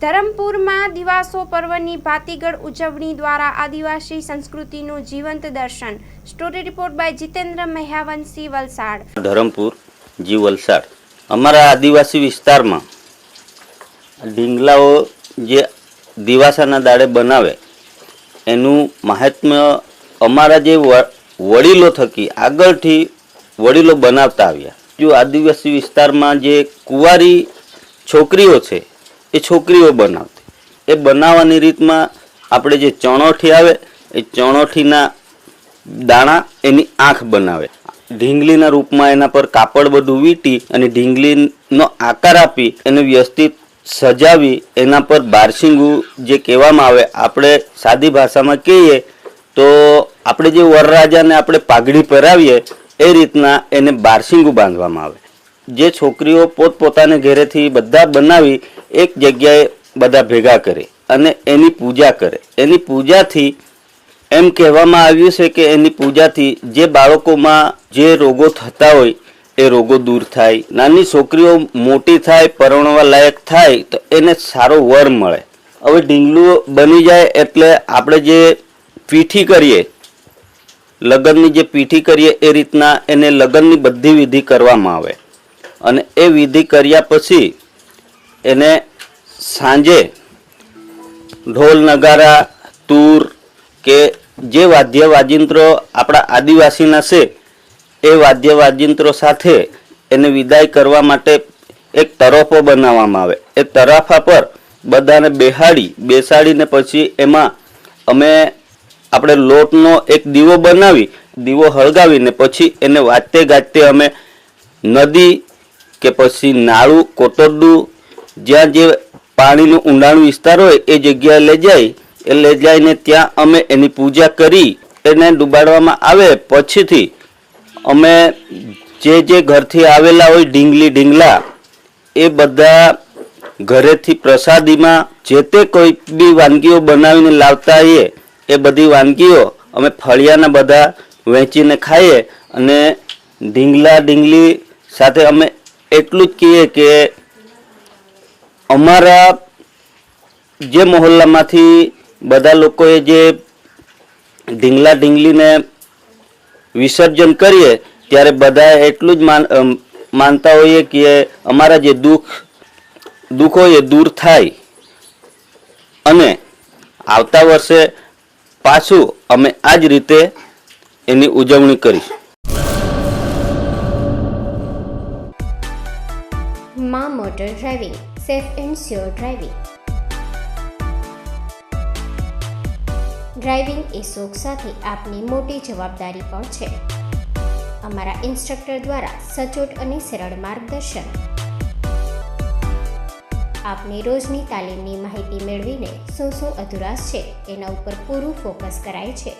ધરમપુરમાં દિવાસો પર્વની ભાતીગળ ઉજવણી દ્વારા આદિવાસી સંસ્કૃતિનું જીવંત દર્શન. Story report by Jitendra Mahevanshi, Valsad. Dharampur જી વલસાડ. અમારા આદિવાસી વિસ્તારમાં ઢીંગલાઓ જે દિવાસાના દાડે બનાવે એનું મહાત્મ્ય અમારા જે વડીલો થકી આગળથી વડીલો બનાવતા આવ્યા. જો આદિવાસી વિસ્તારમાં જે કુંવારી છોકરીઓ છે એ છોકરીઓ બનાવતી. એ બનાવવાની રીતમાં આપણે જે ચણોઠી આવે એ ચણોઠીના દાણા એની આંખ બનાવે. ઢીંગલીના રૂપમાં એના પર કાપડ બધું વીંટી અને ઢીંગલીનો આકાર આપી એને વ્યવસ્થિત સજાવી એના પર બારશીંગુ જે કહેવામાં આવે, આપણે સાદી ભાષામાં કહીએ તો આપણે જે વરરાજાને આપણે પાઘડી પહેરાવીએ એ રીતના એને બારશીંગુ બાંધવામાં આવે. જે છોકરીઓ પોતપોતાને ઘરેથી બધા બનાવી એક જગ્યાએ બધા ભેગા કરે અને એની પૂજા કરે. એની પૂજાથી એમ કહેવામાં આવ્યું છે કે એની પૂજાથી જે બાળકોમાં જે રોગો થતા હોય એ રોગો દૂર થાય. નાની છોકરીઓ મોટી થાય, પરણવા લાયક થાય તો એને સારો વર મળે. હવે ઢીંગલું બની જાય એટલે આપણે જે પીઠી કરીએ, લગ્નની જે પીઠી કરીએ એ રીતના એને લગ્નની બધી વિધિ કરવામાં આવે અને એ વિધિ કર્યા પછી એને સાંજે ઢોલ નગારા, તૂર કે જે વાદ્ય વાજિંત્રો આપણા આદિવાસીના છે એ વાદ્ય વાજિંત્રો સાથે એને વિદાય કરવા માટે એક તરાફો બનાવવામાં આવે. એ તરાફા પર બધાને બેસાડીને પછી એમાં અમે આપણે લોટનો એક દીવો બનાવી, દીવો હળગાવીને પછી એને વાજતે ગાજતે અમે નદી કે પછી નાળું, કોટરડું, જ્યાં જે પાણીનું ઊંડાણ વિસ્તાર હોય એ જગ્યાએ લઈ જઈને ત્યાં અમે એની પૂજા કરી એને ડૂબાડવામાં આવે. પછીથી અમે જે ઘરથી આવેલા હોય ઢીંગલા એ બધા ઘરેથી પ્રસાદીમાં જે તે કોઈ બી વાનગીઓ બનાવીને લાવતા હોઈએ એ બધી વાનગીઓ અમે ફળિયાના બધા વહેંચીને ખાઈએ. અને ઢીંગલી સાથે અમે એટલું જ કહીએ કે અમારા જે મહોલ્લામાંથી બધા લોકોએ જે ઢીંગલીને વિસર્જન કરીએ ત્યારે બધા એટલું જ માનતા હોઈએ કે અમારા જે દુઃખ હોય એ દૂર થાય અને આવતા વર્ષે પાછું અમે આ જ રીતે એની ઉજવણી કરીશું. માં motor driving, safe and sure driving. Driving એ શોખ સાથે આપની મોટી જવાબદારી પણ છે. અમારા ઇન્સ્ટ્રક્ટર દ્વારા સચોટ અને સરળ માર્ગદર્શન. આપની રોજની તાલીમની માહિતી મેળવીને શું અધુરાશ છે એના ઉપર પૂરું ફોકસ કરાય છે.